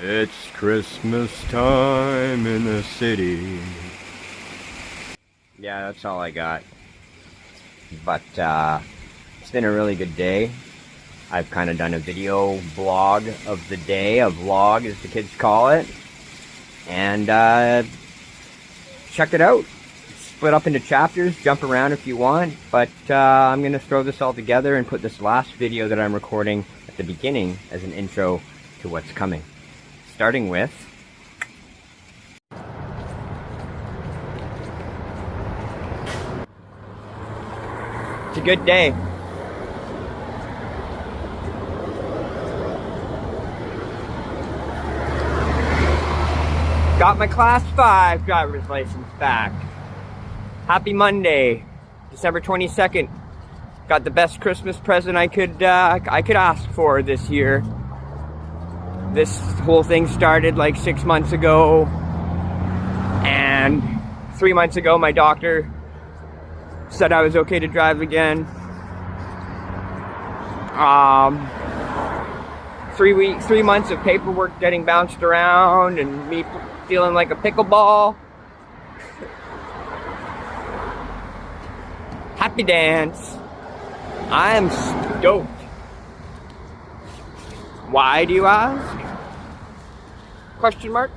It's Christmas time in the city. Yeah, that's all I got. But it's been a really good day. I've kind of done a video vlog of the day, a vlog as the kids call it. And check it out. Split up into chapters, jump around if you want. But I'm going to throw this all together and put this last video that I'm recording at the beginning as an intro to what's coming. Starting with it's a good day. Got my class 5 driver's license back. Happy Monday, December 22nd. Got the best Christmas present I could ask for this year. This whole thing started like 6 months ago, and 3 months ago my doctor said I was okay to drive again. 3 months of paperwork getting bounced around and me feeling like a pickleball. Happy dance. I am stoked. Why, do you ask? Question mark?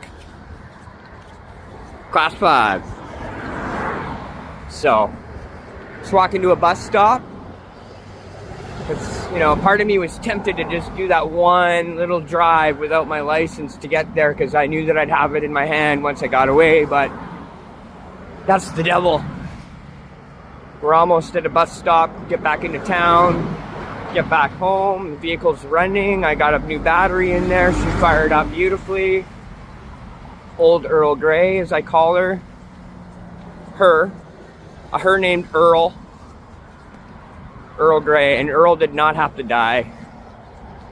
Class 5. So, just walking to a bus stop. Because, you know, part of me was tempted to just do that one little drive without my license to get there, because I knew that I'd have it in my hand once I got away, but that's the devil. We're almost at a bus stop, get back into town. Get back home, the vehicle's running. I got a new battery in there. She fired up beautifully. Old Earl Grey, as I call her. Her named Earl. Earl Grey, and Earl did not have to die.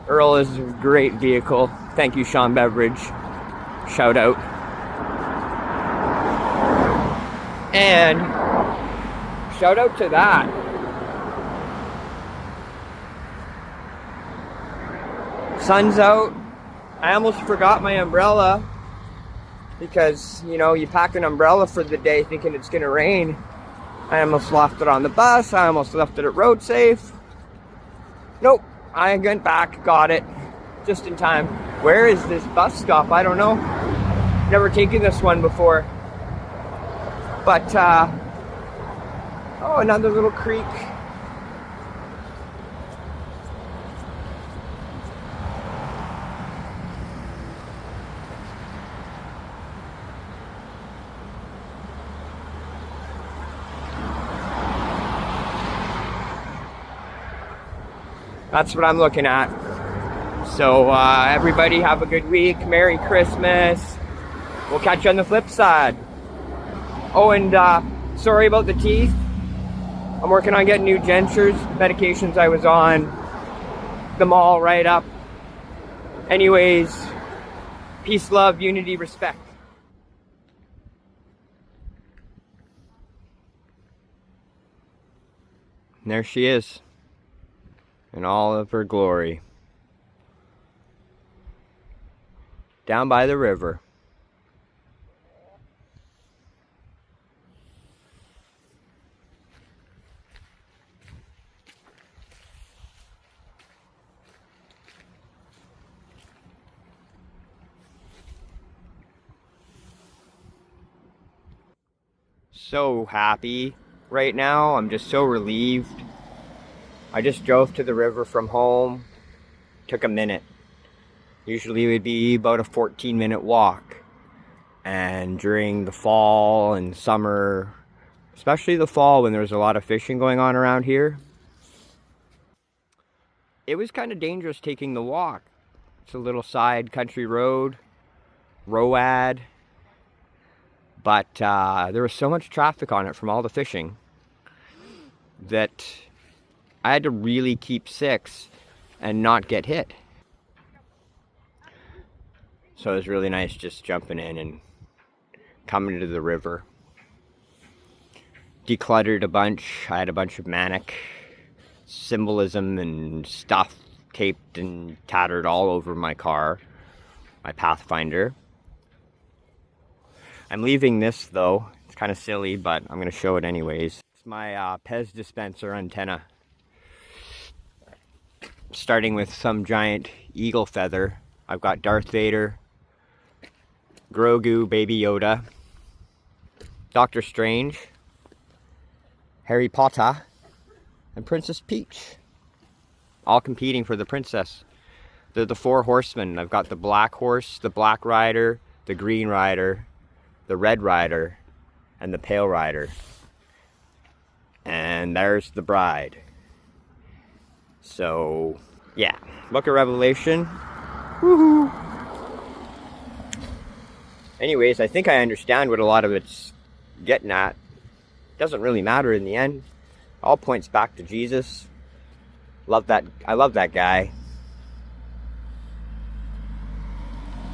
Earl is a great vehicle. Thank you, Sean Beveridge. Shout out. And shout out to that. Sun's out. I almost forgot my umbrella because, you know, you pack an umbrella for the day thinking it's gonna rain. I almost left it on the bus. I almost left it at road safe. Nope. I went back, got it just in time. Where is this bus stop? I don't know. Never taken this one before. But oh, another little creek. That's what I'm looking at. So everybody have a good week. Merry Christmas. We'll catch you on the flip side. Oh, and sorry about the teeth. I'm working on getting new dentures. Medications I was on, them all right up. Anyways, peace, love, unity, respect. And there she is. In all of her glory. Down by the river. So happy right now. I'm just so relieved. I just drove to the river from home. Took a minute. Usually it would be about a 14-minute walk. And during the fall and summer, especially the fall when there's a lot of fishing going on around here, it was kind of dangerous taking the walk. It's a little side country road, ROAD. But there was so much traffic on it from all the fishing that I had to really keep 6 and not get hit. So it was really nice just jumping in and coming to the river. Decluttered a bunch. I had a bunch of MANIC symbolism and stuff taped and tattered all over my car. my Pathfinder. I'm leaving this though. It's kind of silly, but I'm going to show it anyways. It's my Pez dispenser antenna. Starting with some giant eagle feather. I've got Darth Vader, Grogu, Baby Yoda, Doctor Strange, Harry Potter, and Princess Peach. All competing for the princess. They're the 4 horsemen. I've got the black horse, the black rider, the green rider, the red rider, and the pale rider. And there's the bride. So, yeah. Book of Revelation. Woohoo! Anyways, I think I understand what a lot of it's getting at. Doesn't really matter in the end. All points back to Jesus. Love that. I love that guy.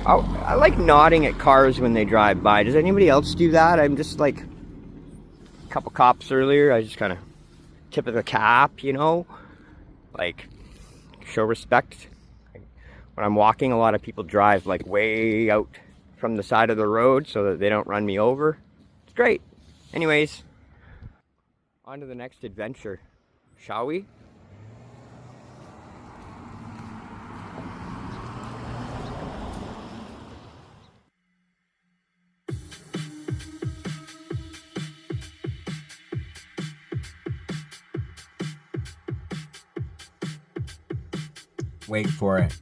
I like nodding at cars when they drive by. Does anybody else do that? I'm just like a couple cops earlier. I just kind of tip of the cap, you know, like show respect. When I'm walking, a lot of people drive like way out from the side of the road so that they don't run me over. It's great. Anyways, on to the next adventure, shall we? Wait for it.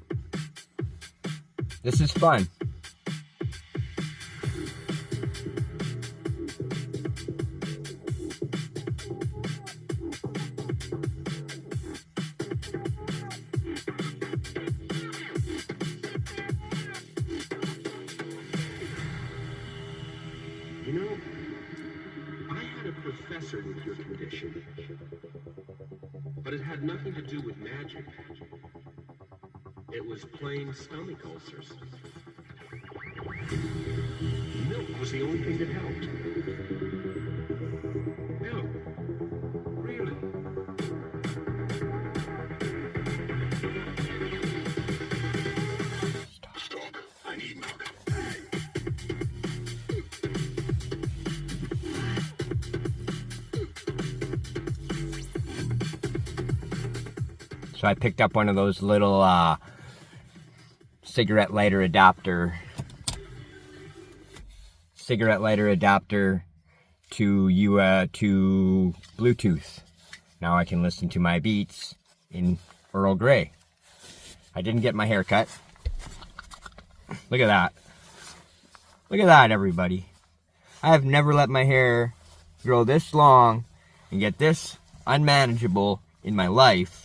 This is fun. You know, I had a professor with your condition, but it had nothing to do with magic. It was plain stomach ulcers. Milk was the only thing that helped. Milk. Really. Stop. I need milk. So I picked up one of those little cigarette lighter adapter to Bluetooth. Now I can listen to my beats in Earl Grey. I didn't get my hair cut. Look at that. Look at that, everybody. I have never let my hair grow this long and get this unmanageable in my life.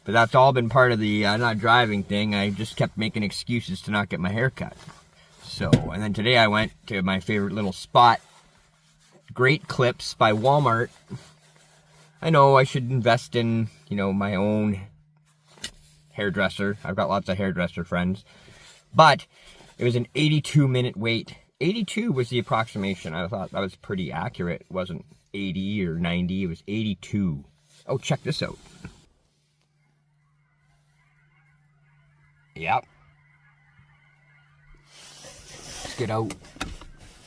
But that's all been part of the not driving thing. I just kept making excuses to not get my hair cut. So, and then today I went to my favorite little spot, Great Clips by Walmart. I know I should invest in, you know, my own hairdresser. I've got lots of hairdresser friends. But it was an 82-minute wait. 82 was the approximation. I thought that was pretty accurate. It wasn't 80 or 90. It was 82. Oh, check this out. Yep. Let's get out.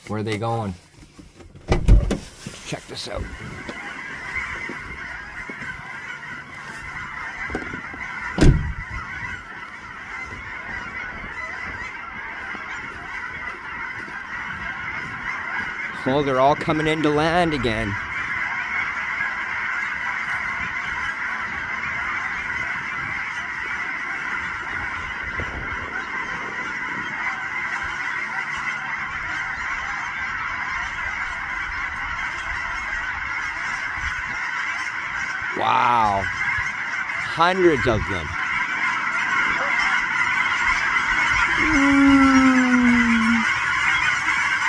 Where are they going? Check this out. Oh, they're all coming into land again. Wow, hundreds of them.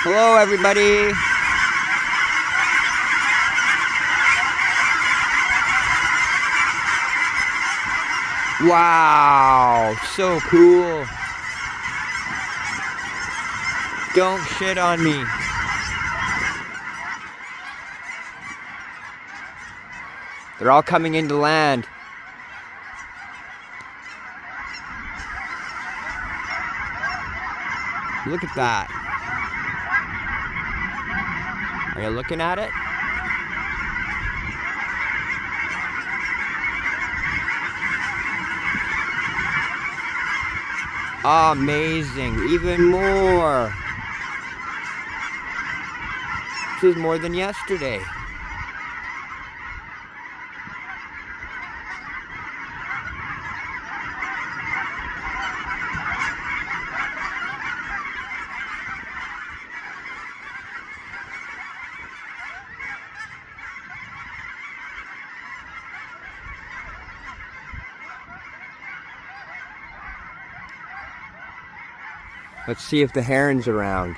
Hello, everybody. Wow, so cool. Don't shit on me. They're all coming into land. Look at that. Are you looking at it? Amazing. Even more. This is more than yesterday. Let's see if the heron's around.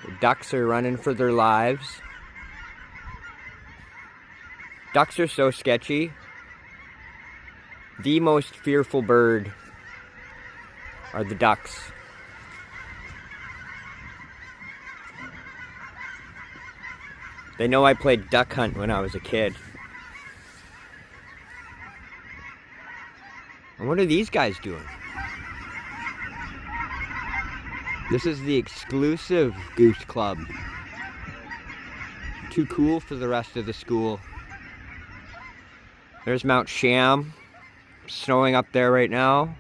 The ducks are running for their lives. Ducks are so sketchy. The most fearful bird are the ducks. They know I played duck hunt when I was a kid. And what are these guys doing? This is the exclusive goose club. Too cool for the rest of the school. There's Mount Sham. Snowing up there right now.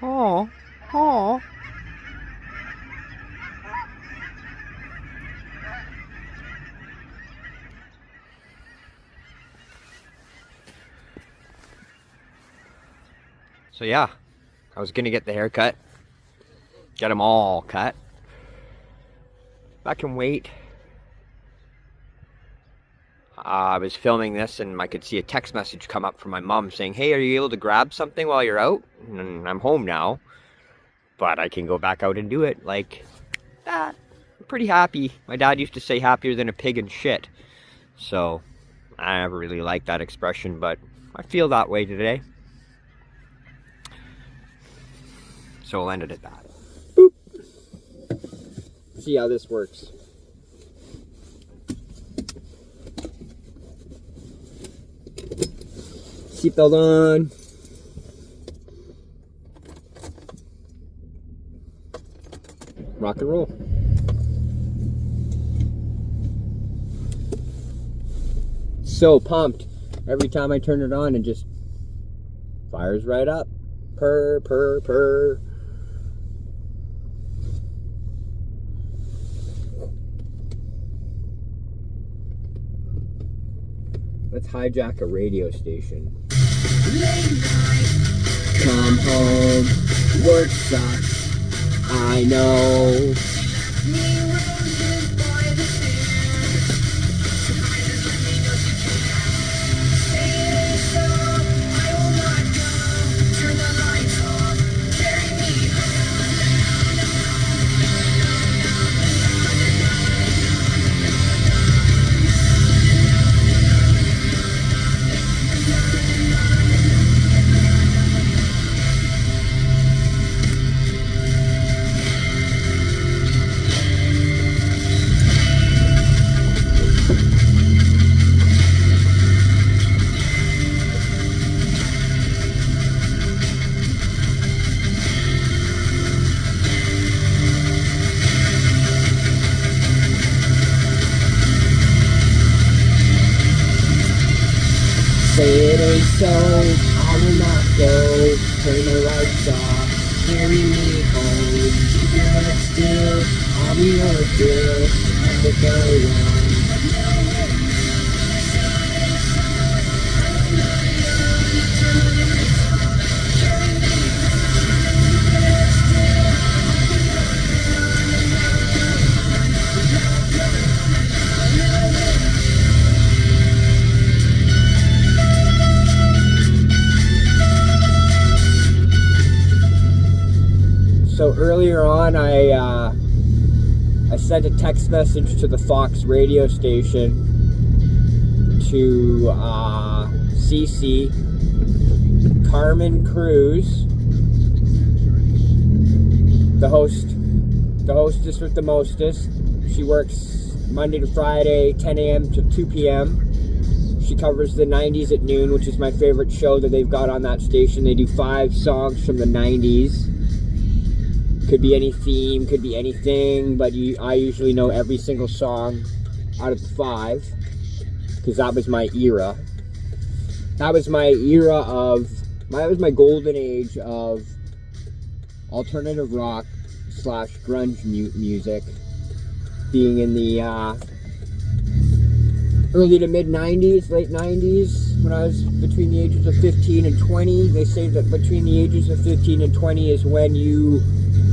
Oh, oh. So yeah, I was gonna get the haircut, get them all cut. I can wait. I was filming this and I could see a text message come up from my mom saying, hey, are you able to grab something while you're out? And I'm home now, but I can go back out and do it like that. I'm pretty happy. My dad used to say happier than a pig in shit. So I never really liked that expression, but I feel that way today. So we'll end it at that. Boop. See how this works. Seatbelt on. Rock and roll. So pumped. Every time I turn it on, it just fires right up. Purr, purr, purr. Let's hijack a radio station. Late night, come home, work sucks, I know. Say it ain't so, I will not go. Turn the lights off, carry me home. Keep your head still, I'll be your girl. And we'll go on. So earlier on, I sent a text message to the Fox radio station to CC Carmen Cruz, the host the hostess with the mostest. She works Monday to Friday, 10 a.m. to 2 p.m. She covers the 90s at noon, which is my favorite show that they've got on that station. They do 5 songs from the 90s. Could be any theme, could be anything, but I usually know every single song out of the 5, because that was my era. That was my era of, that was my golden age of alternative rock / grunge music, being in the early to mid 90s, late 90s, when I was between the ages of 15 and 20. They say that between the ages of 15 and 20 is when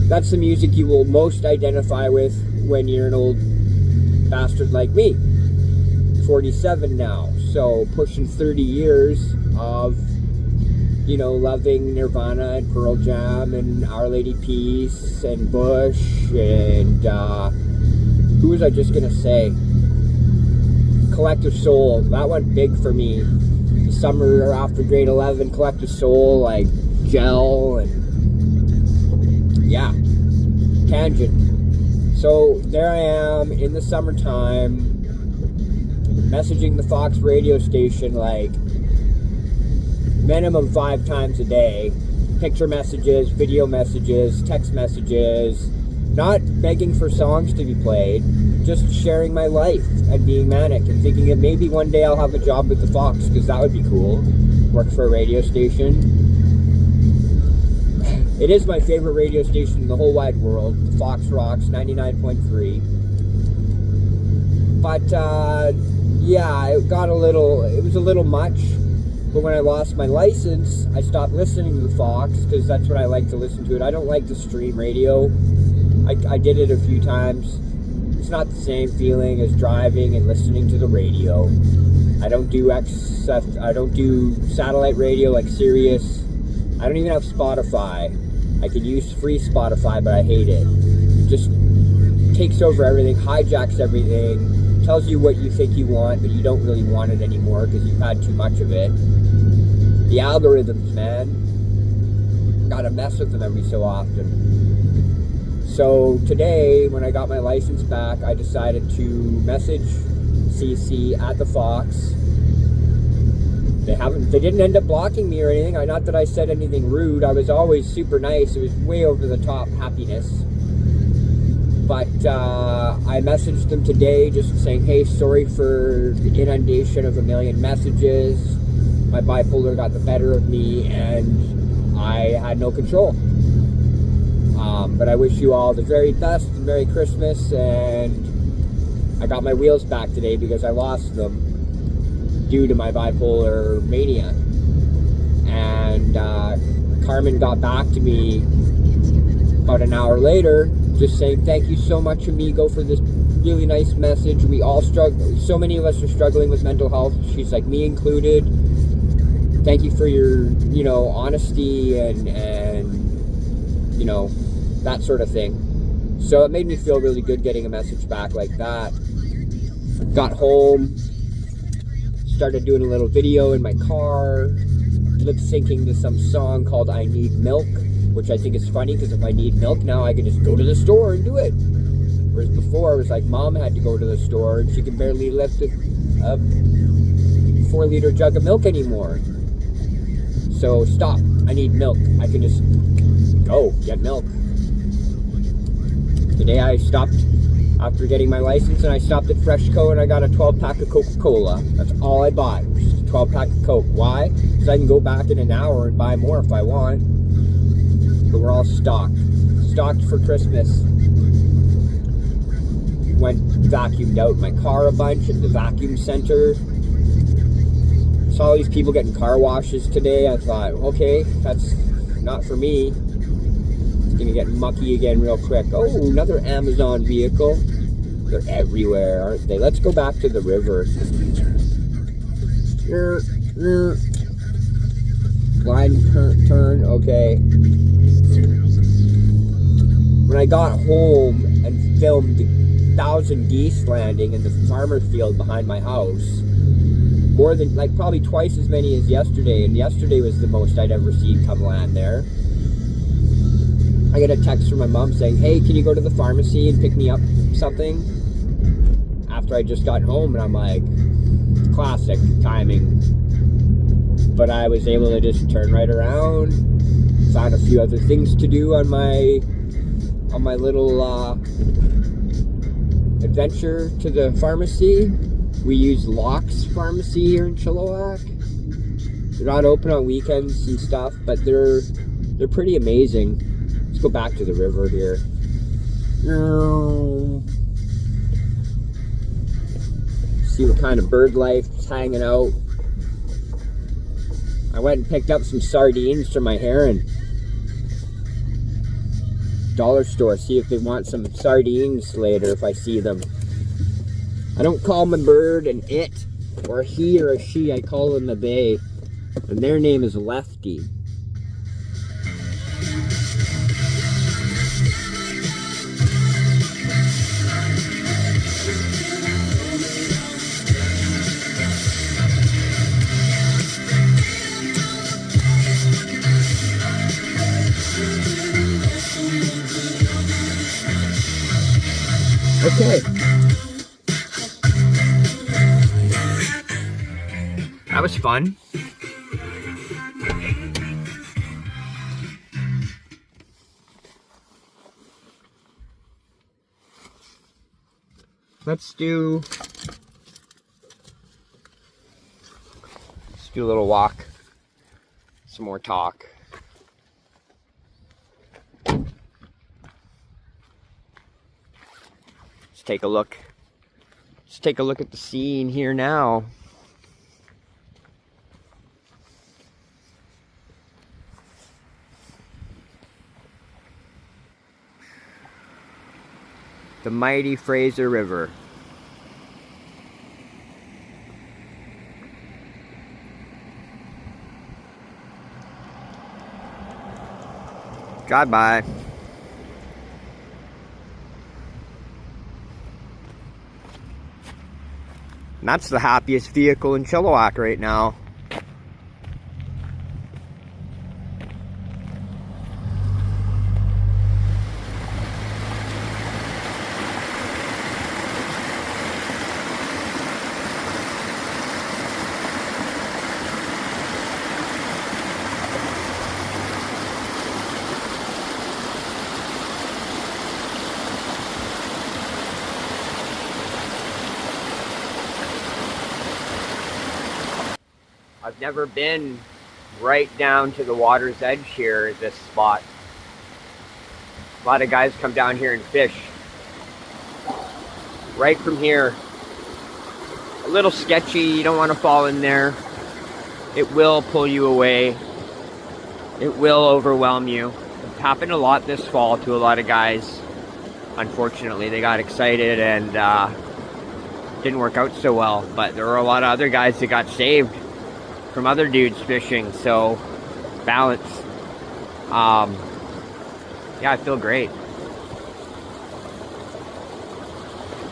that's the music you will most identify with when you're an old bastard like me. 47 now, so pushing 30 years of, you know, loving Nirvana and Pearl Jam and Our Lady Peace and Bush and who was I just gonna say? Collective Soul. That went big for me. The summer after grade 11, Collective Soul, like Gel, and yeah, tangent. So there I am in the summertime, messaging the Fox radio station like minimum 5 times a day. Picture messages, video messages, text messages, not begging for songs to be played, just sharing my life and being manic and thinking that maybe one day I'll have a job with the Fox, because that would be cool. Work for a radio station. It is my favorite radio station in the whole wide world. The Fox rocks, 99.3. But yeah, it was a little much. But when I lost my license, I stopped listening to the Fox, because that's what I like to listen to it. I don't like to stream radio. I did it a few times. It's not the same feeling as driving and listening to the radio. I don't do satellite radio like Sirius. I don't even have Spotify. I could use free Spotify, but I hate it. It just takes over everything, hijacks everything, tells you what you think you want, but you don't really want it anymore because you've had too much of it. The algorithms, man. Gotta mess with them every so often. So today, when I got my license back, I decided to message CC at the Fox. They didn't end up blocking me or anything. Not that I said anything rude. I was always super nice. It was way over the top happiness. But I messaged them today just saying, hey, sorry for the inundation of a million messages. My bipolar got the better of me and I had no control. But I wish you all the very best and Merry Christmas. And I got my wheels back today because I lost them due to my bipolar mania. And Carmen got back to me about an hour later just saying, thank you so much, amigo, for this really nice message. We all struggle, so many of us are struggling with mental health. She's like, me included. Thank you for your, you know, honesty and you know, that sort of thing. So it made me feel really good getting a message back like that. Got home, started doing a little video in my car, lip syncing to some song called I Need Milk, which I think is funny because if I need milk now, I can just go to the store and do it. Whereas before, it was like mom had to go to the store and she can barely lift a 4-liter jug of milk anymore. So stop, I need milk. I can just go get milk. Today I stopped after getting my license and I stopped at Freshco and I got a 12-pack of Coca-Cola. That's all I bought, just a 12-pack of Coke. Why? Because I can go back in an hour and buy more if I want. But we're all stocked. Stocked for Christmas. Went vacuumed out my car a bunch at the vacuum center. Saw all these people getting car washes today. I thought, okay, that's not for me. It's gonna get mucky again real quick. Oh, another Amazon vehicle. They're everywhere, aren't they? Let's go back to the river. Blind turn, okay. When I got home and filmed the 1,000 geese landing in the farmer field behind my house, more than, like, probably twice as many as yesterday, and yesterday was the most I'd ever seen come land there. I get a text from my mom saying, hey, can you go to the pharmacy and pick me up something? After I just got home, and I'm like, classic timing. But I was able to just turn right around, found a few other things to do on my little adventure to the pharmacy. We use Locke's Pharmacy here in Chilliwack. They're not open on weekends and stuff, but they're pretty amazing. Let's go back to the river here. See what kind of bird life is hanging out. I went and picked up some sardines from my heron. Dollar store, see if they want some sardines later if I see them. I don't call my bird an it, or a he or a she, I call them a they. And their name is Lefty. Okay. That was fun. Let's do a little walk, some more talk. Let's take a look. Let's take a look at the scene here now. The mighty Fraser River. Goodbye. And that's the happiest vehicle in Chilliwack right now. I've never been right down to the water's edge here at this spot. A lot of guys come down here and fish. Right from here. A little sketchy, you don't want to fall in there. It will pull you away. It will overwhelm you. It's happened a lot this fall to a lot of guys. Unfortunately, they got excited and didn't work out so well. But there were a lot of other guys that got saved from other dudes fishing, so balance. Yeah, I feel great.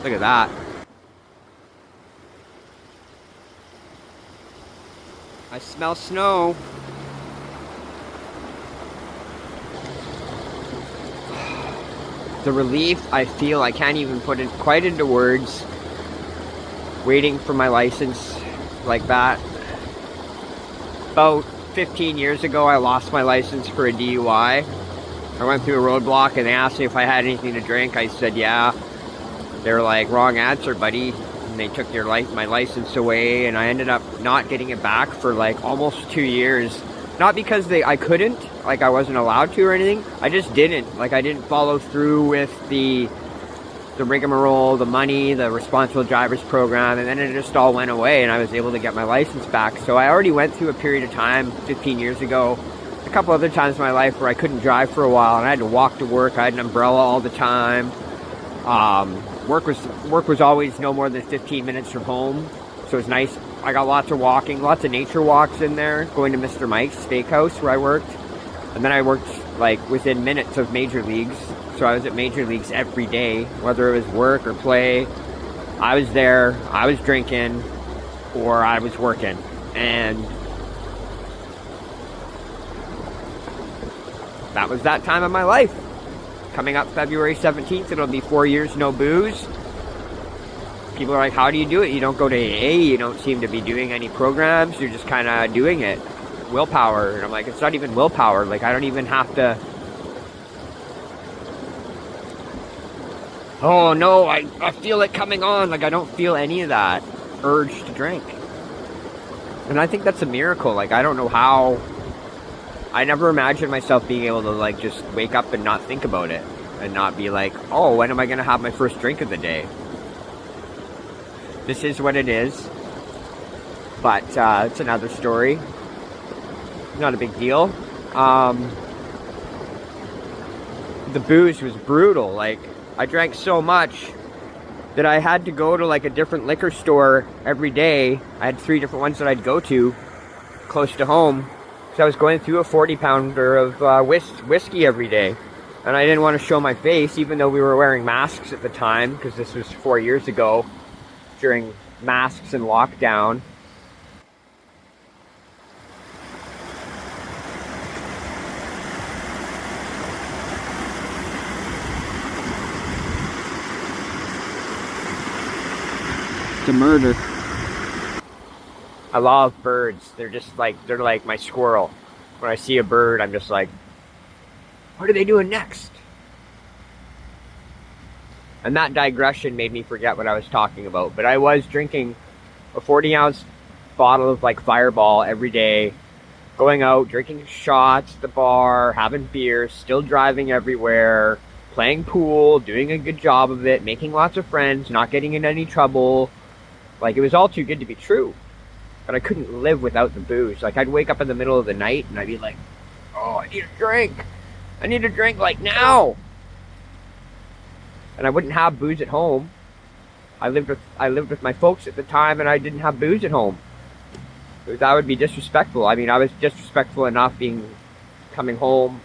Look at that. I smell snow. The relief I feel, I can't even put it quite into words. Waiting for my license like that. About 15 years ago, I lost my license for a DUI. I went through a roadblock and they asked me if I had anything to drink. I said, yeah. They were like, wrong answer, buddy. And they took my license away, and I ended up not getting it back for like almost 2 years. Not because I couldn't, like I wasn't allowed to or anything. I just didn't. Like I didn't follow through with the rigmarole, the money, the responsible drivers program, and then it just all went away and I was able to get my license back. So I already went through a period of time 15 years ago, a couple other times in my life where I couldn't drive for a while and I had to walk to work. I had an umbrella all the time. Work was always no more than 15 minutes from home, so it was nice. I got lots of walking, lots of nature walks in there, going to Mr. Mike's Steakhouse where I worked, and then I worked like within minutes of major leagues. So I was at major leagues every day, whether it was work or play. I was there, I was drinking, or I was working. And that was that time of my life. coming up February 17th, it'll be 4 years no booze. People are like, how do you do it? You don't go to AA, you don't seem to be doing any programs, you're just kind of doing it. Willpower. And I'm like, it's not even willpower. Like, I don't even have to, oh no, I feel it coming on. Like, I don't feel any of that urge to drink. And I think that's a miracle. Like, I don't know how. I never imagined myself being able to, like, just wake up and not think about it. And not be like, oh, when am I going to have my first drink of the day? This is what it is. But it's another story. Not a big deal. The booze was brutal. Like, I drank so much that I had to go to, like, a different liquor store every day. I had 3 different ones that I'd go to close to home. So I was going through a 40-pounder of whiskey every day. And I didn't want to show my face, even though we were wearing masks at the time, because this was 4 years ago, during masks and lockdown. To murder. I love birds. They're like my squirrel. When I see a bird, I'm just like, what are they doing next? And that digression made me forget what I was talking about. But I was drinking a 40-ounce bottle of, like, Fireball every day, going out, drinking shots at the bar, having beers, still driving everywhere, playing pool, doing a good job of it, making lots of friends, not getting in any trouble. Like, it was all too good to be true. But I couldn't live without the booze. Like, I'd wake up in the middle of the night and I'd be like, oh, I need a drink. I need a drink, like, now. And I wouldn't have booze at home. I lived with my folks at the time, and I didn't have booze at home. That would be disrespectful. I mean, I was disrespectful enough coming home,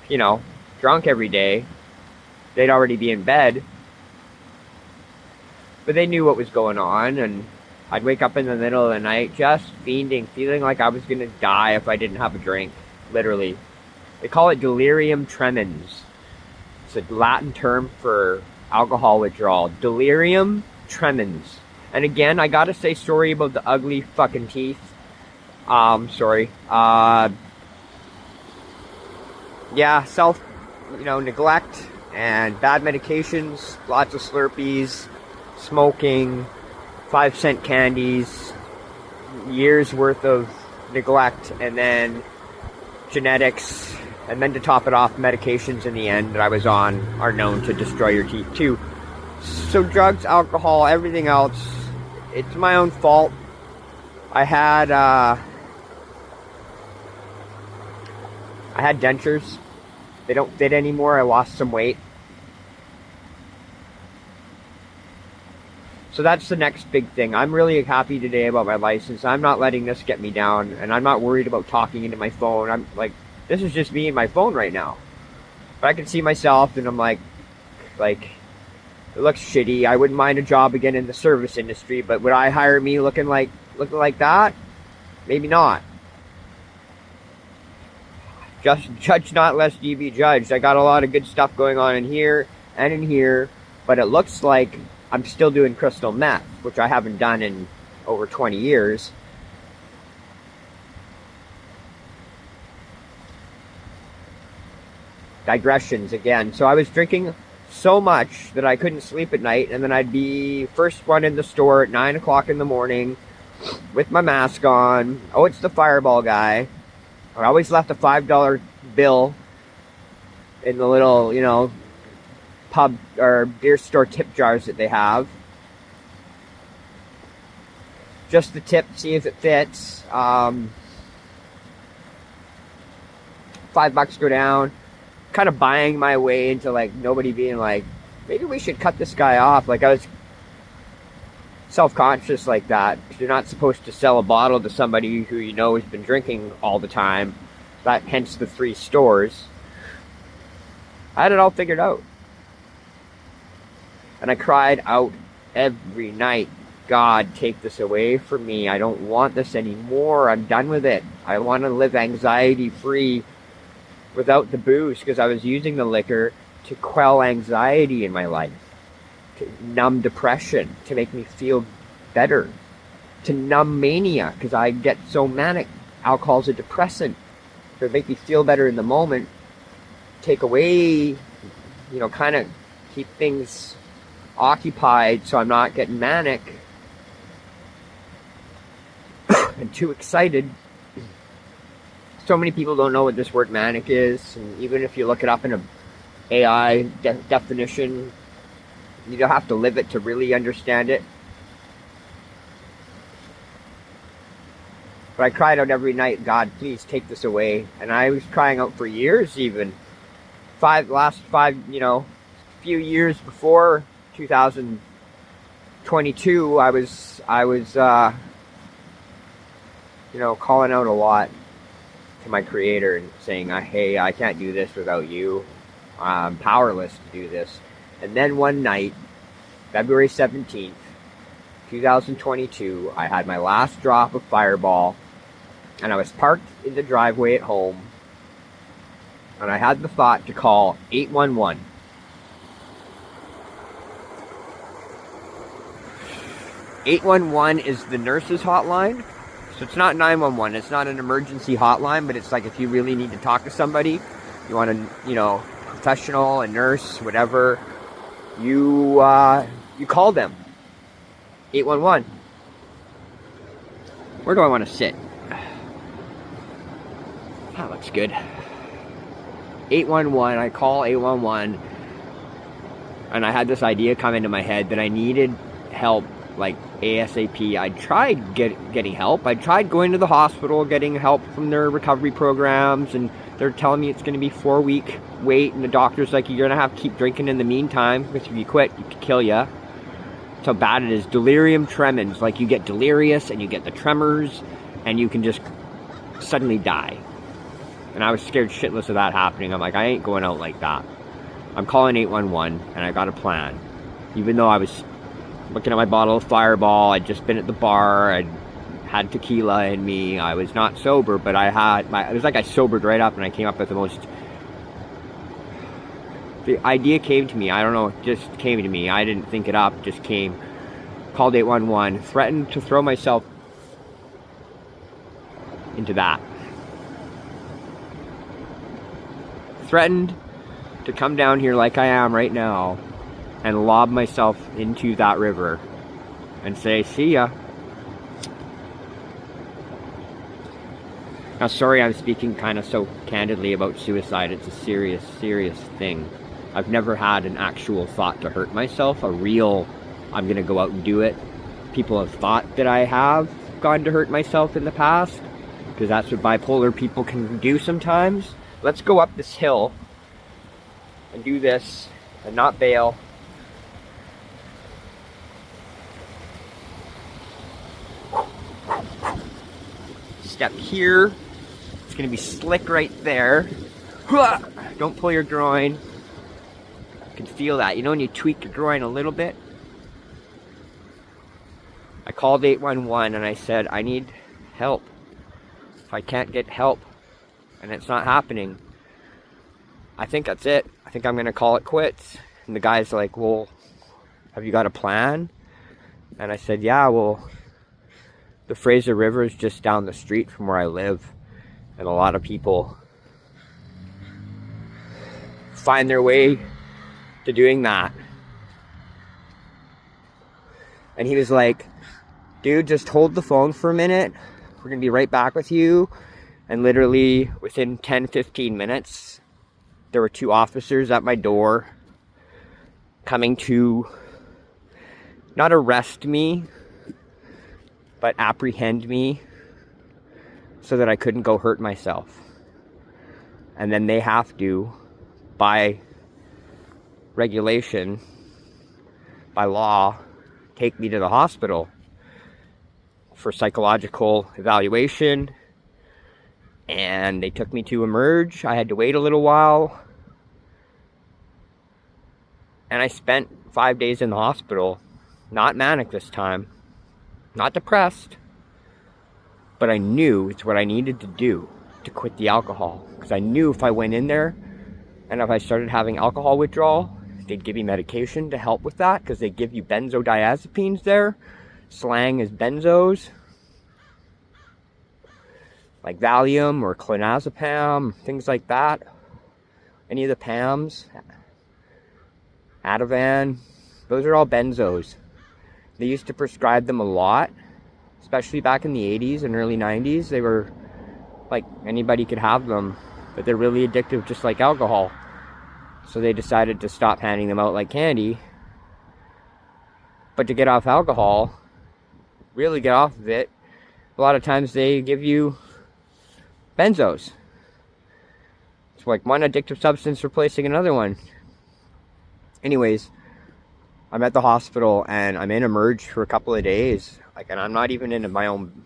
you know, drunk every day. They'd already be in bed. But they knew what was going on, and I'd wake up in the middle of the night just fiending, feeling like I was going to die if I didn't have a drink, literally. They call it delirium tremens. It's a Latin term for alcohol withdrawal. Delirium tremens. And again, I gotta say sorry about the ugly fucking teeth. Sorry. Yeah, neglect and bad medications, lots of Slurpees, smoking, 5-cent candies, years worth of neglect, and then genetics, and then to top it off, medications in the end that I was on are known to destroy your teeth too. So drugs, alcohol, everything else, it's my own fault. I had dentures. They don't fit anymore. I lost some weight. So that's the next big thing. I'm really happy today about my license. I'm not letting this get me down, and I'm not worried about talking into my phone. I'm like, this is just me and my phone right now. But I can see myself, and I'm like, it looks shitty. I wouldn't mind a job again in the service industry, but would I hire me looking like that? Maybe not. Just judge not lest ye be judged. I got a lot of good stuff going on in here and in here, but it looks like I'm still doing crystal meth, which I haven't done in over 20 years. Digressions again. So I was drinking so much that I couldn't sleep at night, and then I'd be first one in the store at 9 o'clock in the morning with my mask on. Oh, it's the Fireball guy. I always left a $5 bill in the little, pub or beer store tip jars that they have. Just the tip, see if it fits. $5 go down. Kind of buying my way into nobody being like, maybe we should cut this guy off. I was self-conscious like that. You're not supposed to sell a bottle to somebody who has been drinking all the time. That hence the 3 stores. I had it all figured out. And I cried out every night, God, take this away from me. I don't want this anymore. I'm done with it. I want to live anxiety-free. without the booze, because I was using the liquor to quell anxiety in my life, to numb depression, to make me feel better, to numb mania, because I get so manic. Alcohol's a depressant. To make me feel better in the moment, take away, kind of keep things occupied so I'm not getting manic and too excited. So many people don't know what this word manic is, and even if you look it up in a AI definition, you don't have to live it to really understand it. But I cried out every night, God, please take this away. And I was crying out for years, even few years before 2022, I was calling out a lot to my creator and saying, hey, I can't do this without you. I'm powerless to do this. And then one night, February 17th, 2022, I had my last drop of Fireball, and I was parked in the driveway at home, and I had the thought to call 811. "811 is the nurse's hotline. So it's not 911. It's not an emergency hotline, but it's like if you really need to talk to somebody, you want a professional, a nurse, whatever, you call them. 811. Where do I want to sit? That looks good. 811. I call 811, and I had this idea come into my head that I needed help, like ASAP. I tried getting help. I tried going to the hospital, getting help from their recovery programs, and they're telling me it's going to be 4-week wait, and the doctor's like, you're going to have to keep drinking in the meantime, because if you quit, it could kill you. That's how bad it is. Delirium tremens. Like, you get delirious, and you get the tremors, and you can just suddenly die. And I was scared shitless of that happening. I'm like, I ain't going out like that. I'm calling 811, and I got a plan. Even though I was looking at my bottle of Fireball, I'd just been at the bar, I'd had tequila in me, I was not sober, but it was like I sobered right up, and I came up with the idea came to me, I don't know, it just came to me, I didn't think it up, it just came. Called 811, threatened to throw myself into that. Threatened to come down here like I am right now and lob myself into that river and say, see ya. Now, sorry I'm speaking kind of so candidly about suicide. It's a serious, serious thing. I've never had an actual thought to hurt myself, a real, I'm gonna go out and do it. People have thought that I have gone to hurt myself in the past, because that's what bipolar people can do sometimes. Let's go up this hill and do this and not bail. Step here. It's gonna be slick right there. Don't pull your groin. You can feel that. You know when you tweak your groin a little bit? I called 811 and I said, I need help. If I can't get help and it's not happening, I think that's it. I think I'm gonna call it quits. And the guy's like, well, have you got a plan? And I said, yeah, well, the Fraser River is just down the street from where I live, and a lot of people find their way to doing that. And he was like, dude, just hold the phone for a minute. We're gonna be right back with you. And literally within 10-15 minutes, there were 2 officers at my door coming to not arrest me, but apprehend me so that I couldn't go hurt myself. And then they have to, by regulation, by law, take me to the hospital for psychological evaluation. And they took me to Emerge. I had to wait a little while. And I spent 5 days in the hospital, not manic this time. Not depressed, but I knew it's what I needed to do. to quit the alcohol, because I knew if I went in there and if I started having alcohol withdrawal, they'd give me medication to help with that, because they give you benzodiazepines there. Slang is benzos, like Valium or clonazepam, things like that. Any of the PAMs, Ativan, those are all benzos. They used to prescribe them a lot, especially back in the 80s and early 90s. They were like, anybody could have them, but they're really addictive, just like alcohol. So they decided to stop handing them out like candy. But to get off alcohol, really get off of it, a lot of times they give you benzos. It's like one addictive substance replacing another one. Anyways, I'm at the hospital and I'm in emerge for a couple of days. Like, and I'm not even in my own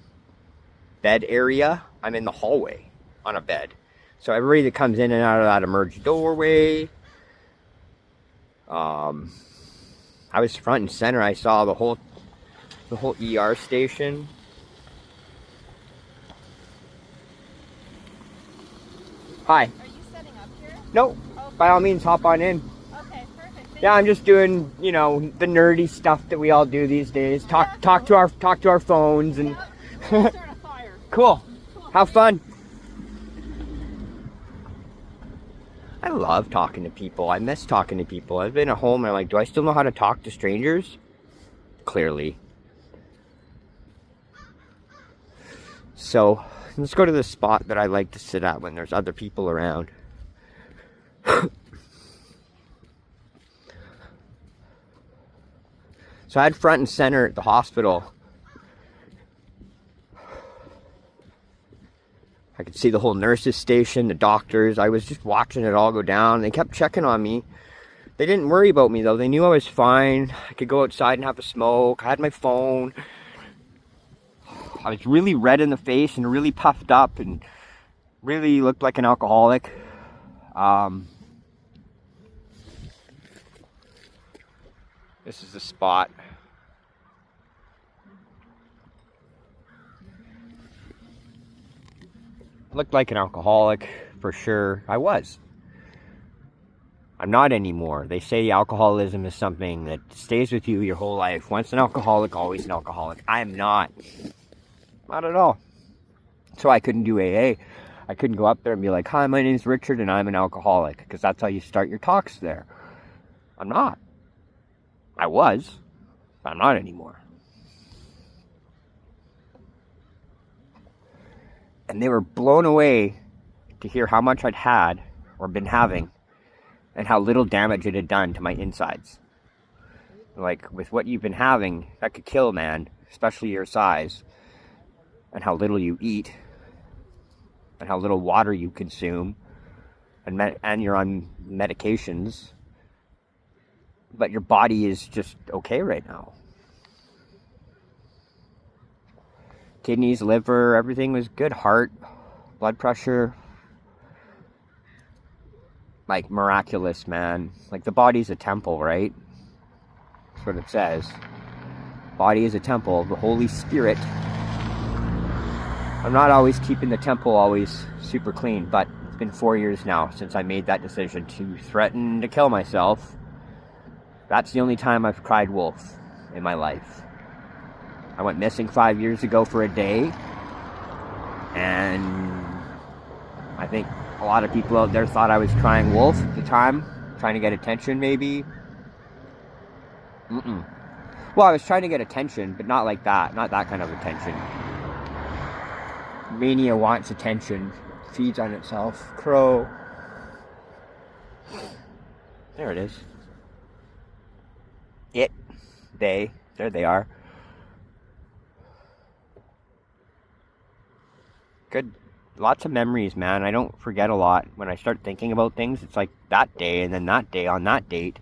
bed area. I'm in the hallway on a bed. So everybody that comes in and out of that emerge doorway. I was front and center. I saw the whole ER station. Hi. Are you setting up here? No, Okay. by all means, hop on in. Okay, perfect. Yeah, I'm just doing, you know, the nerdy stuff that we all do these days. Talk to our phones and. We'll start a fire. Cool. Have fun. I love talking to people. I miss talking to people. I've been at home and I'm like, do I still know how to talk to strangers? Clearly. So, let's go to the spot that I like to sit at when there's other people around. So I had front and center at the hospital. I could see the whole nurses station, the doctors. I was just watching it all go down. They kept checking on me. They didn't worry about me though. They knew I was fine. I could go outside and have a smoke. I had my phone. I was really red in the face and really puffed up and really looked like an alcoholic. This is the spot. Looked like an alcoholic, for sure. I was. I'm not anymore. They say alcoholism is something that stays with you your whole life. Once an alcoholic, always an alcoholic. I am not. Not at all. So I couldn't do AA. I couldn't go up there and be like, hi, my name's Richard and I'm an alcoholic. Because that's how you start your talks there. I'm not. I was. But I'm not anymore. And they were blown away to hear how much I'd had or been having and how little damage it had done to my insides. Like, with what you've been having, that could kill, man, especially your size, and how little you eat, and how little water you consume, and you're on medications, but your body is just okay right now. Kidneys, liver, everything was good. Heart, blood pressure. Like, miraculous, man. Like, the body's a temple, right? That's what it says. Body is a temple of the Holy Spirit. I'm not always keeping the temple always super clean, but it's been 4 years now since I made that decision to threaten to kill myself. That's the only time I've cried wolf in my life. I went missing 5 years ago for a day, and I think a lot of people out there thought I was crying wolf at the time, trying to get attention maybe. Well, I was trying to get attention, but not like that, not that kind of attention. Mania wants attention, feeds on itself. Crow. There it is. It. They. There they are. Good. Lots of memories, man. I don't forget a lot. When I start thinking about things, it's like that day and then that day on that date.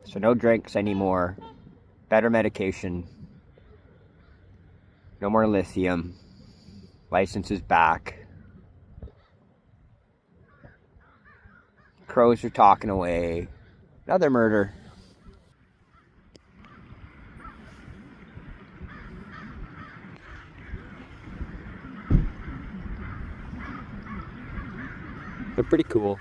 So no drinks anymore. Better medication. No more lithium. License is back. Crows are talking away. Another murder. They're pretty cool.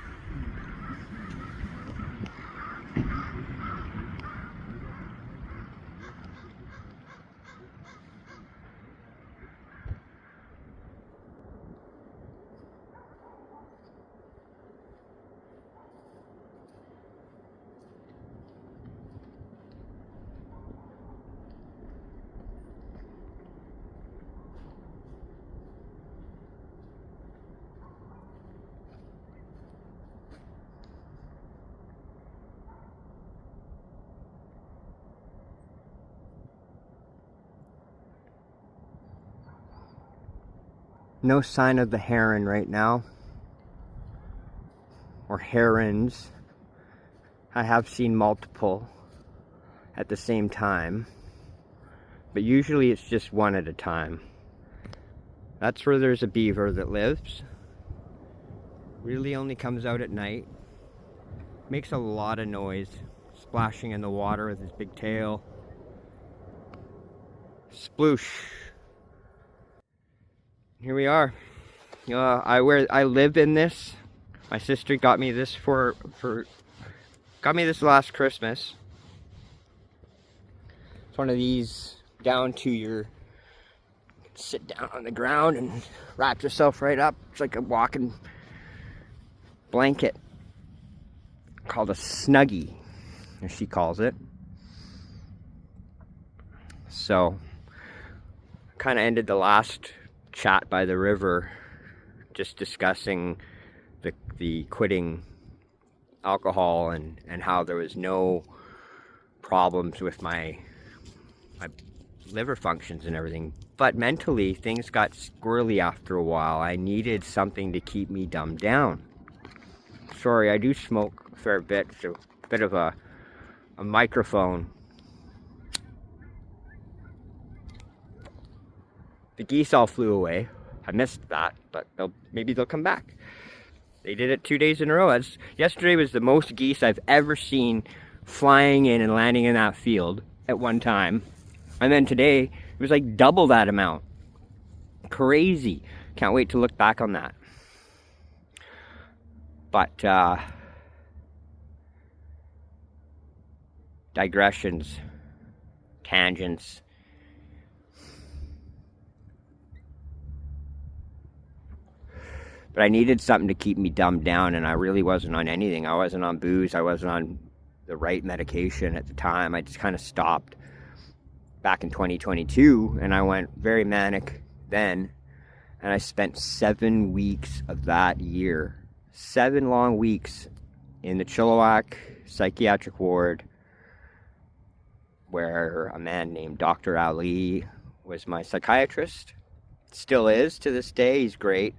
No sign of the heron right now, or herons. I have seen multiple at the same time, but usually it's just one at a time. That's where there's a beaver that lives. Really only comes out at night. Makes a lot of noise, splashing in the water with his big tail. Sploosh. Here we are. I live in this. My sister got me this got me this last Christmas. It's one of these down to your, sit down on the ground and wrap yourself right up. It's like a walking blanket called a Snuggie, as she calls it. So, kind of ended the last chat by the river just discussing the quitting alcohol and how there was no problems with my liver functions and everything, but mentally things got squirrely after a while. I needed something to keep me dumbed down. Sorry, I do smoke a fair bit, so a bit of a microphone. The geese all flew away. I missed that, but maybe they'll come back. They did it 2 days in a row. Yesterday was the most geese I've ever seen flying in and landing in that field at one time. And then today, it was like double that amount. Crazy. Can't wait to look back on that. But, digressions, tangents. But I needed something to keep me dumbed down, and I really wasn't on anything. I wasn't on booze. I wasn't on the right medication at the time. I just kind of stopped back in 2022, and I went very manic then. And I spent 7 weeks of that year, 7 long weeks in the Chilliwack psychiatric ward, where a man named Dr. Ali was my psychiatrist. Still is to this day. He's great.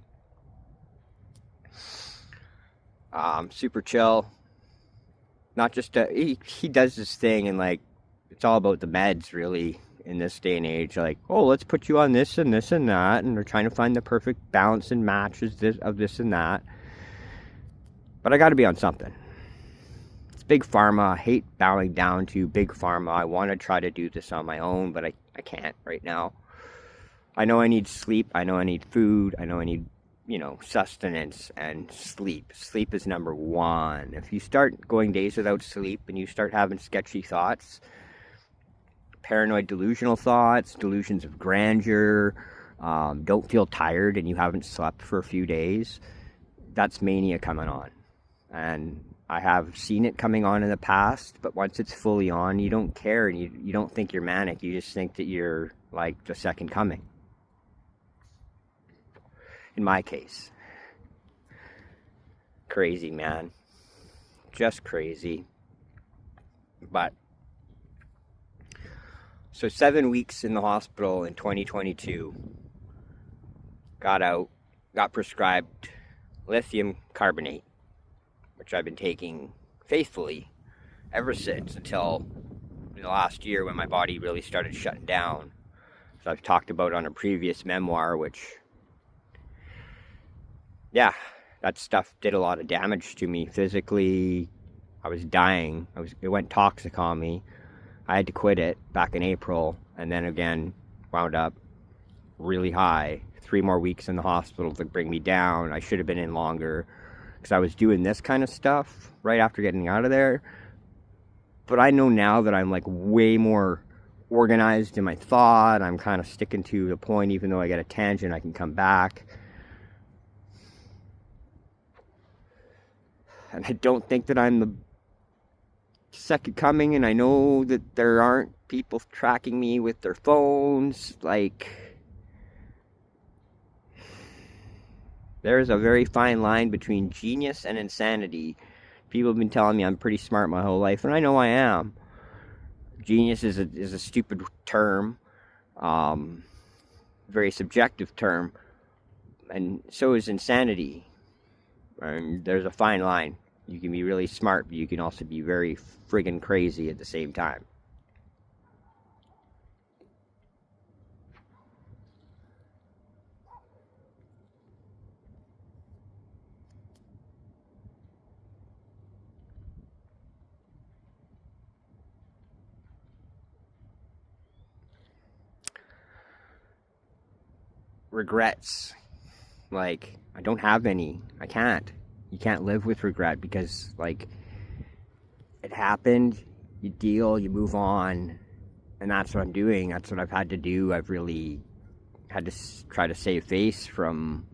Super chill. Not just he does this thing, and like it's all about the meds really in this day and age. Like, oh, let's put you on this and this and that, and they're trying to find the perfect balance and matches of this and that. But I got to be on something. It's big pharma. I hate bowing down to big pharma. I want to try to do this on my own, but I can't right now. I know I need sleep. I know I need food. I know I need, sustenance and sleep. Sleep is number one. If you start going days without sleep and you start having sketchy thoughts, paranoid delusional thoughts, delusions of grandeur, don't feel tired and you haven't slept for a few days, that's mania coming on. And I have seen it coming on in the past, but once it's fully on, you don't care, and you don't think you're manic. You just think that you're like the second coming. In my case. Crazy, man. Just crazy. But, so 7 weeks in the hospital in 2022. Got out, got prescribed lithium carbonate, which I've been taking faithfully ever since, until the last year when my body really started shutting down. So I've talked about on a previous memoir, which, yeah, that stuff did a lot of damage to me physically. I was dying. It went toxic on me. I had to quit it back in April, and then again wound up really high. 3 more weeks in the hospital to bring me down. I should have been in longer. because I was doing this kind of stuff right after getting out of there. But I know now that I'm like way more organized in my thought. I'm kind of sticking to the point, even though I get a tangent, I can come back. And I don't think that I'm the second coming, and I know that there aren't people tracking me with their phones. Like, there's a very fine line between genius and insanity. People have been telling me I'm pretty smart my whole life, and I know I am. Genius is a stupid term, very subjective term, and so is insanity. And there's a fine line. You can be really smart, but you can also be very friggin' crazy at the same time. Regrets. Like, I don't have any. I can't. You can't live with regret because, like, it happened, you deal, you move on, and that's what I'm doing. That's what I've had to do. I've really had to try to save face from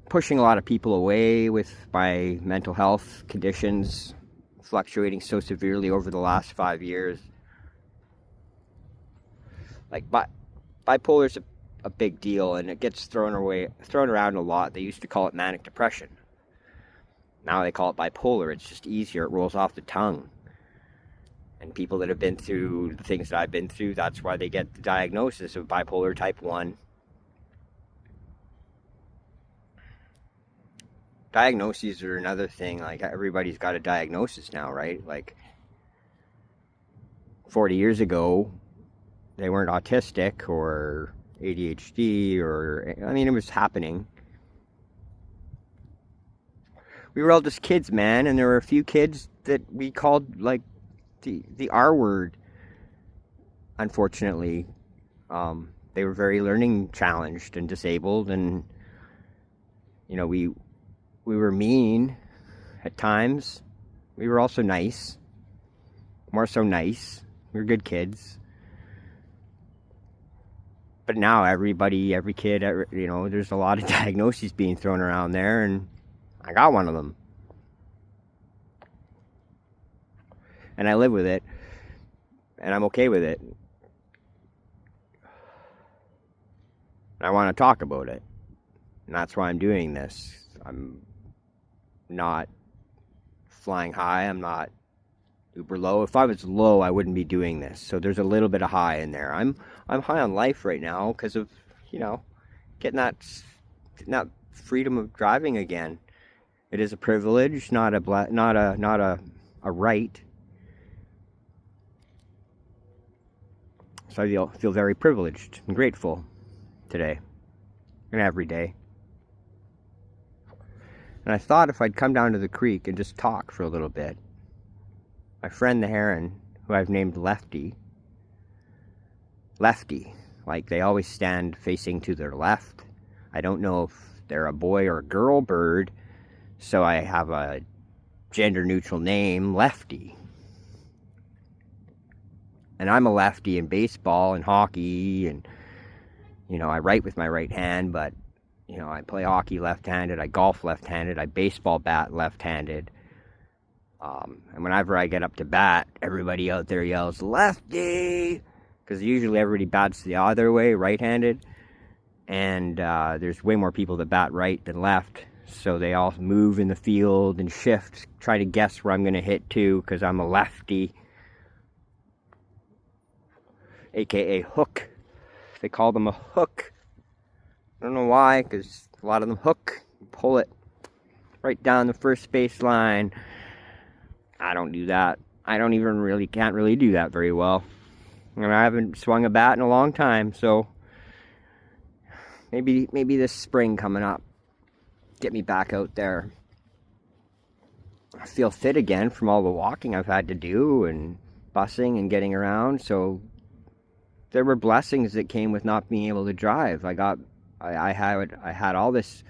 pushing a lot of people away with my mental health conditions fluctuating so severely over the last 5 years. Like, bipolar's a big deal, and it gets thrown around a lot. They used to call it manic depression. Now they call it bipolar. It's just easier. It rolls off the tongue. And people that have been through the things that I've been through, that's why they get the diagnosis of bipolar type 1. Diagnoses are another thing. Like, everybody's got a diagnosis now, right? Like, 40 years ago, they weren't autistic or ADHD or, I mean, it was happening. We were all just kids, man, and there were a few kids that we called, like, the R word, unfortunately. They were very learning challenged and disabled, and, you know, we were mean at times. We were also nice. More so nice. We were good kids. But now every kid, you know, there's a lot of diagnoses being thrown around there, and I got one of them. And I live with it, and I'm okay with it. I want to talk about it, and that's why I'm doing this. I'm not flying high, I'm not uber low. If I was low, I wouldn't be doing this. So there's a little bit of high in there. I'm high on life right now because of, you know, getting that freedom of driving again. It is a privilege, not a right. So I feel very privileged and grateful today and every day. And I thought if I'd come down to the creek and just talk for a little bit. My friend the heron, who I've named Lefty, like they always stand facing to their left. I don't know if they're a boy or a girl bird, so I have a gender neutral name, Lefty. And I'm a lefty in baseball and hockey, and, you know, I write with my right hand, but, you know, I play hockey left-handed, I golf left-handed, I baseball bat left-handed. And whenever I get up to bat, everybody out there yells, "Lefty!" Because usually everybody bats the other way, right-handed. And there's way more people that bat right than left. So they all move in the field and shift, try to guess where I'm going to hit to, because I'm a lefty. AKA hook. They call them a hook. I don't know why, because a lot of them hook, pull it right down the first base line. I don't do that. I don't even can't really do that very well. And I haven't swung a bat in a long time, so maybe this spring coming up, get me back out there. I feel fit again from all the walking I've had to do and busing and getting around, so there were blessings that came with not being able to drive. I got I had all this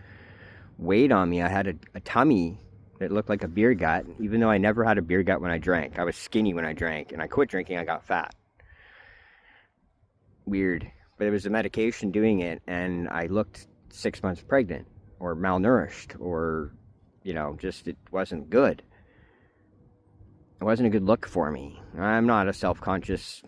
weight on me. I had a tummy that looked like a beer gut, even though I never had a beer gut when I drank. I was skinny when I drank, and I quit drinking, I got fat. Weird. But it was the medication doing it, and I looked 6 months pregnant, or malnourished, or, you know, just it wasn't good. It wasn't a good look for me. I'm not a self-conscious,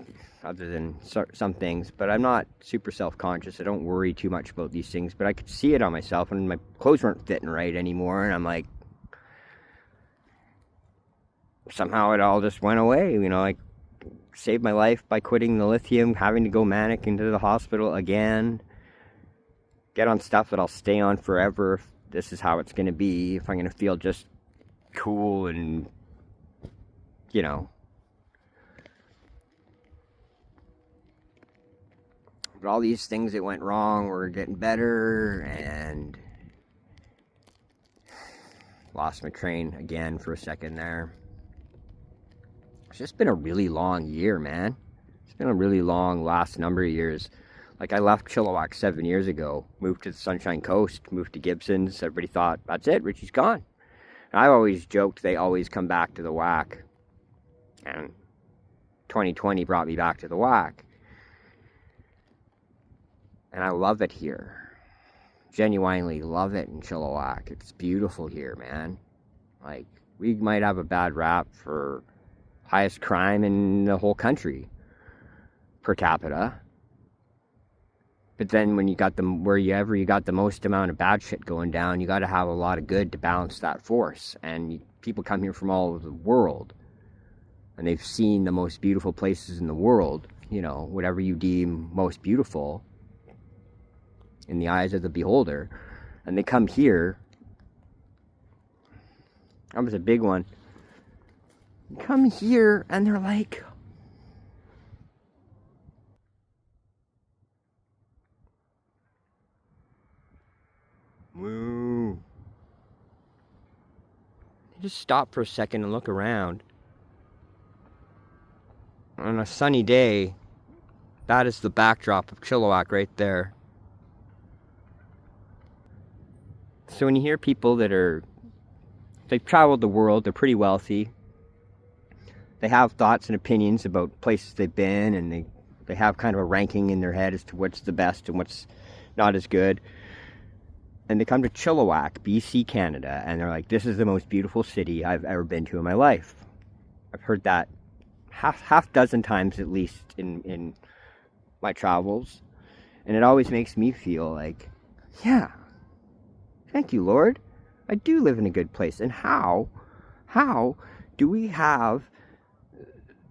other than some things, but I'm not super self-conscious. I don't worry too much about these things, but I could see it on myself, and my clothes weren't fitting right anymore, and I'm like, somehow it all just went away, you know, like, saved my life by quitting the lithium, having to go manic into the hospital again, get on stuff that I'll stay on forever if this is how it's going to be, if I'm going to feel just cool and, you know. But all these things that went wrong were getting better, and lost my train again for a second there. It's just been a really long year, man. It's been a really long last number of years. Like, I left Chilliwack 7 years ago, moved to the Sunshine Coast, moved to Gibson's. Everybody thought, that's it, Richie's gone. And I've always joked they always come back to the WACK. And 2020 brought me back to the WACK. And I love it here. Genuinely love it in Chilliwack. It's beautiful here, man. Like, we might have a bad rap for highest crime in the whole country per capita, but then when you got them wherever you got the most amount of bad shit going down, you got to have a lot of good to balance that force. And people come here from all over the world, and they've seen the most beautiful places in the world, you know, whatever you deem most beautiful in the eyes of the beholder, and they come here. That was a big one. Come here and they're like, woo. You just stop for a second and look around. On a sunny day, that is the backdrop of Chilliwack right there. So when you hear people that they've traveled the world, they're pretty wealthy, they have thoughts and opinions about places they've been, and they have kind of a ranking in their head as to what's the best and what's not as good. And they come to Chilliwack, BC, Canada, and they're like, this is the most beautiful city I've ever been to in my life. I've heard that half dozen times at least in my travels. And it always makes me feel like, yeah, thank you, Lord. I do live in a good place. And how do we have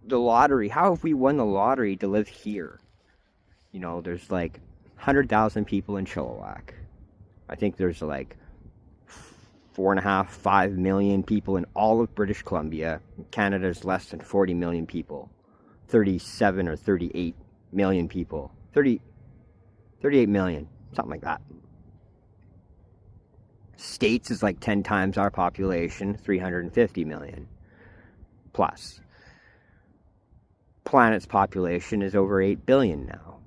the lottery? How have we won the lottery to live here? You know, there's like 100,000 people in Chilliwack. I think there's like 4.5, 5 million people in all of British Columbia. Canada's less than 40 million people. 37 or 38 million people. 38 million, something like that. States is like 10 times our population, 350 million plus. Planet's population is over 8 billion now.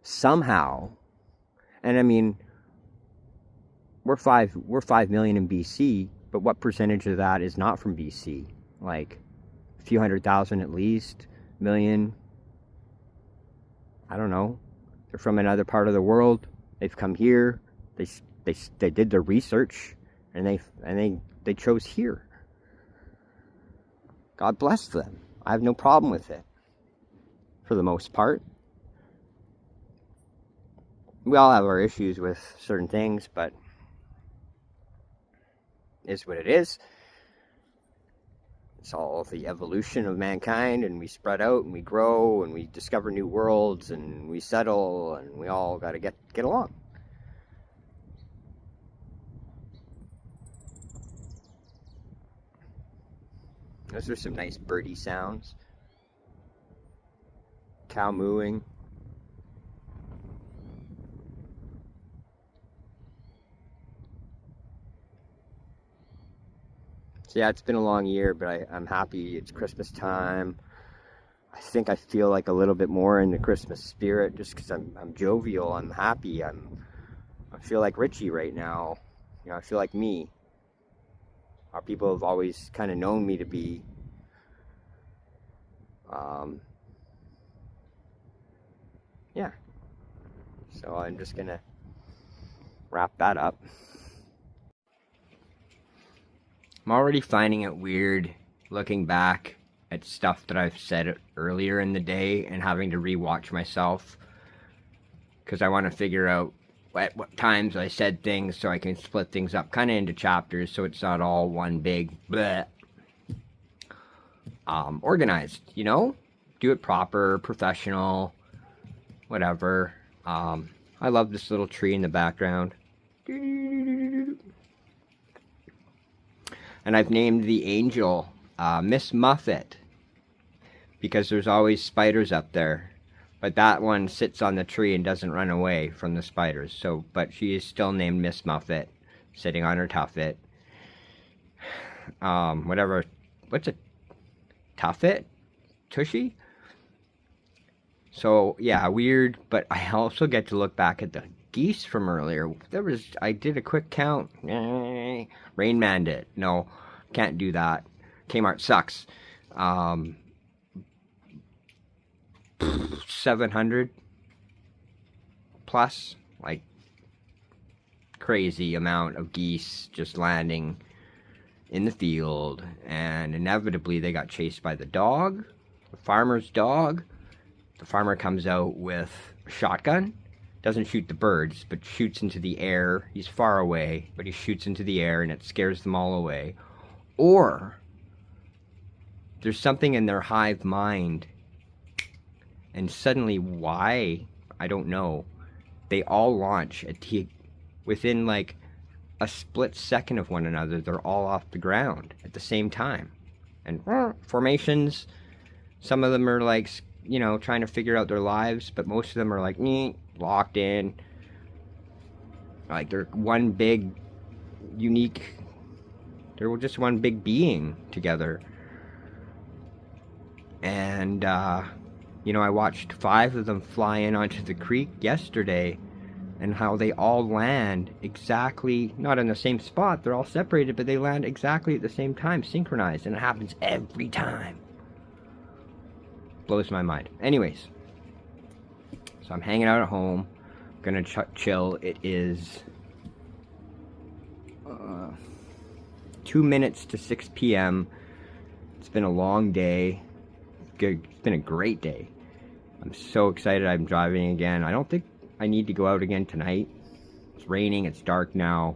Somehow, and I mean, we're 5 million in BC, but what percentage of that is not from BC? Like a few 100,000 at least, million. I don't know. They're from another part of the world. They've come here. They did their research, and they chose here. God bless them. I have no problem with it, for the most part. We all have our issues with certain things, but it's what it is. It's all the evolution of mankind, and we spread out, and we grow, and we discover new worlds, and we settle, and we all got to get along. Those are some nice birdie sounds. Cow mooing. So yeah, it's been a long year, but I'm happy. It's Christmas time. I think I feel like a little bit more in the Christmas spirit just because I'm jovial, I'm happy, I feel like Richie right now. You know, I feel like me. Our people have always kind of known me to be. Yeah. So I'm just gonna wrap that up. I'm already finding it weird looking back at stuff that I've said earlier in the day and having to rewatch myself, because I want to figure out at what times I said things so I can split things up kind of into chapters so it's not all one big bleh. Organized, you know? Do it proper, professional, whatever. I love this little tree in the background. And I've named the angel Miss Muffet, because there's always spiders up there. But that one sits on the tree and doesn't run away from the spiders. So, but she is still named Miss Muffet, sitting on her tuffet. Whatever. What's a tuffet? Tushy? So, yeah, weird. But I also get to look back at the geese from earlier. I did a quick count. Rain Man did. No, can't do that. Kmart sucks. 700 plus, like, crazy amount of geese just landing in the field, and inevitably they got chased by the dog, the farmer's dog. The farmer comes out with a shotgun, doesn't shoot the birds, but shoots into the air. He's far away, but he shoots into the air and it scares them all away. Or there's something in their hive mind, and suddenly, why, I don't know, they all launch within like a split second of one another. They're all off the ground at the same time. And formations, some of them are like, you know, trying to figure out their lives, but most of them are like, locked in. Like they're one big, unique, they're just one big being together. And, you know, I watched 5 of them fly in onto the creek yesterday, and how they all land exactly, not in the same spot, they're all separated, but they land exactly at the same time, synchronized, and it happens every time. Blows my mind. Anyways, so I'm hanging out at home, gonna chill. It is 2 minutes to 6 p.m. It's been a long day. It's been a great day. I'm so excited I'm driving again. I don't think I need to go out again tonight. It's raining, it's dark now.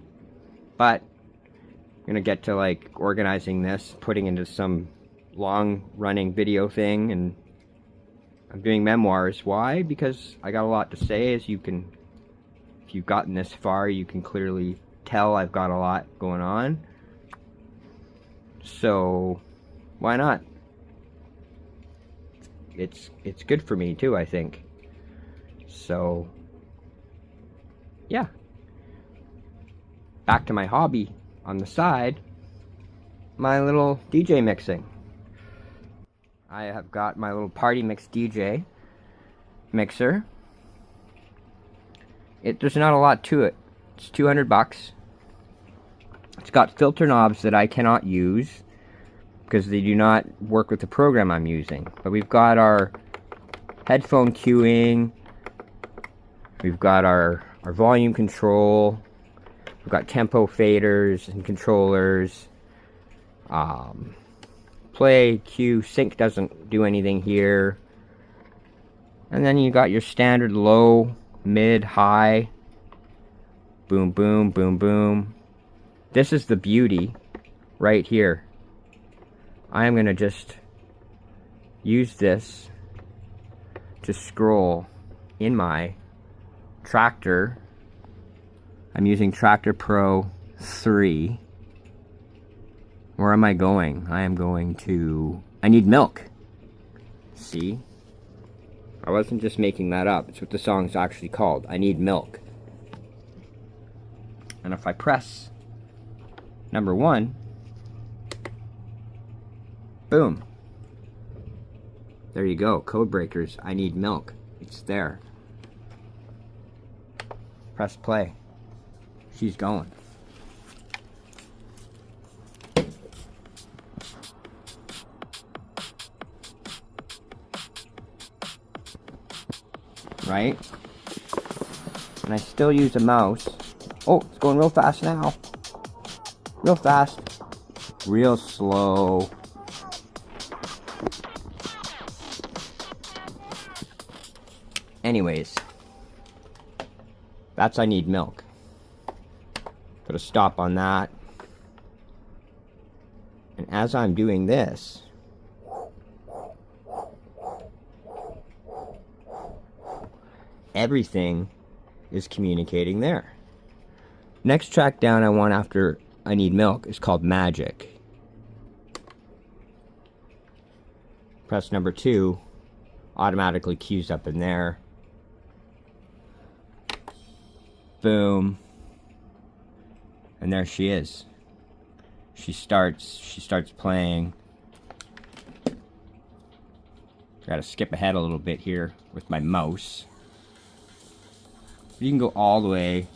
But I'm gonna get to like organizing this, putting into some long running video thing, and I'm doing memoirs. Why? Because I got a lot to say. As you can, if you've gotten this far, you can clearly tell I've got a lot going on. So why not? It's good for me too, I think. So yeah, back to my hobby on the side, my little DJ mixing. I have got my little party mix DJ mixer. There's not a lot to it. It's $200. It's got filter knobs that I cannot use because they do not work with the program I'm using. But we've got our headphone queuing. We've got our volume control. We've got tempo faders and controllers. Play, cue, sync doesn't do anything here. And then you got your standard low, mid, high. Boom, boom, boom, boom. This is the beauty right here. I am going to just use this to scroll in my Tractor. I'm using Tractor Pro 3. Where am I going? I am going to... I need milk. See? I wasn't just making that up. It's what the song's actually called. I need milk. And if I press number 1, boom. There you go. Code breakers. I need milk. It's there. Press play. She's going. Right? And I still use a mouse. Oh, it's going real fast now. Real fast. Real slow. Anyways. That's I need milk. Put a stop on that. And as I'm doing this, everything is communicating there. Next track down I want after I need milk is called Magic. Press number 2, automatically cues up in there. Boom. And there she is. She starts playing. Gotta skip ahead a little bit here with my mouse. You can go all the way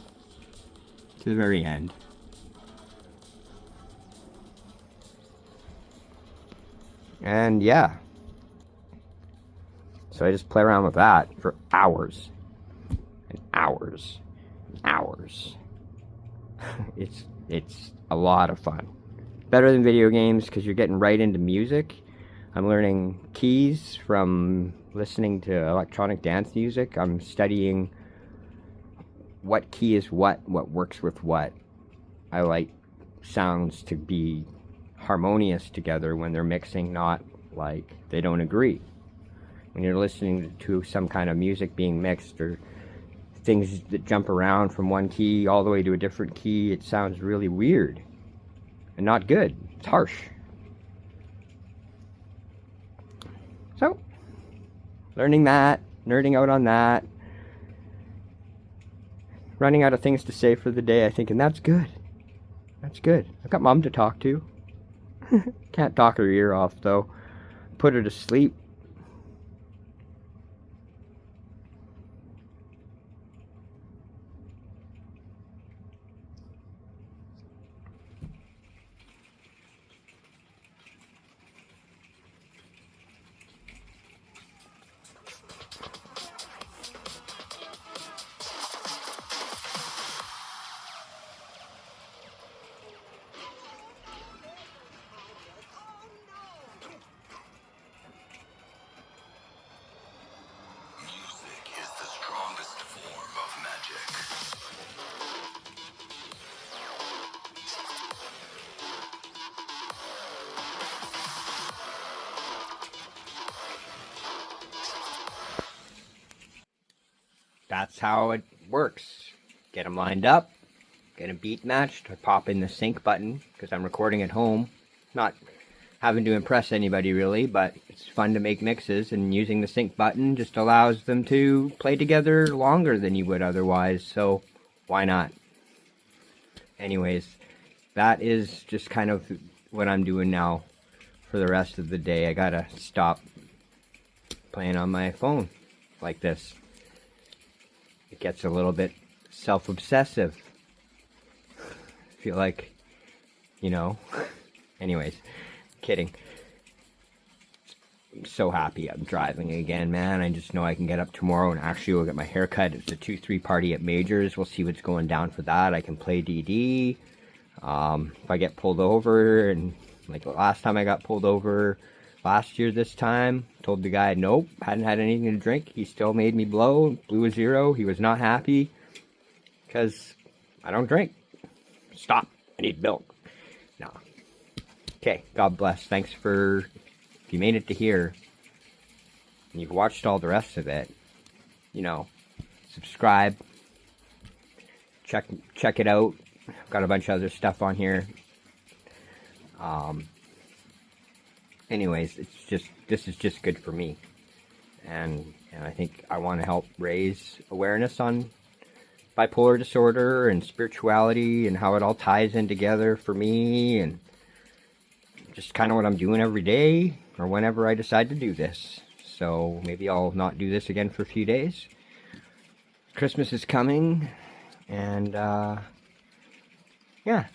to the very end. And yeah. So I just play around with that for hours. And hours. And hours. It's a lot of fun. Better than video games because you're getting right into music. I'm learning keys from listening to electronic dance music. I'm studying what key is what works with what. I like sounds to be harmonious together when they're mixing, not like they don't agree. When you're listening to some kind of music being mixed or things that jump around from one key all the way to a different key, it sounds really weird and not good. It's harsh. So, learning that, nerding out on that, running out of things to say for the day, I think, and that's good. That's good. I've got Mom to talk to. Can't talk her ear off, though. Put her to sleep. That's how it works. Get them lined up, get them beat matched. I pop in the sync button because I'm recording at home. Not having to impress anybody really, but it's fun to make mixes, and using the sync button just allows them to play together longer than you would otherwise, so why not? Anyways, that is just kind of what I'm doing now for the rest of the day. I gotta stop playing on my phone like this. It gets a little bit self-obsessive. I feel like, you know, anyways, kidding. I'm so happy I'm driving again, man. I just know I can get up tomorrow and actually go get my hair cut. It's a 2-3 party at Majors. We'll see what's going down for that. I can play DD. If I get pulled over, and like the last time I got pulled over last year this time, told the guy nope, hadn't had anything to drink. He still made me blow, blew a 0. He was not happy because I don't drink. Stop, I need milk. No. Okay, God bless. Thanks for, if you made it to here and you've watched all the rest of it, you know, subscribe, check it out. I've got a bunch of other stuff on here. Anyways, it's just, this is just good for me, and I think I want to help raise awareness on bipolar disorder and spirituality and how it all ties in together for me, and just kind of what I'm doing every day or whenever I decide to do this. so maybe I'll not do this again for a few days. Christmas is coming, and yeah,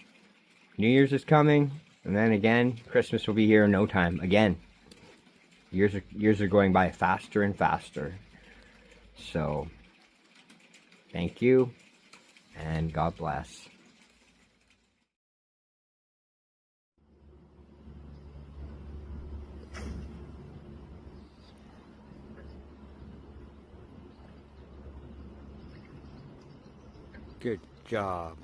New Year's is coming, and then again, Christmas will be here in no time again. Years are going by faster and faster. So, thank you, and God bless. Good job.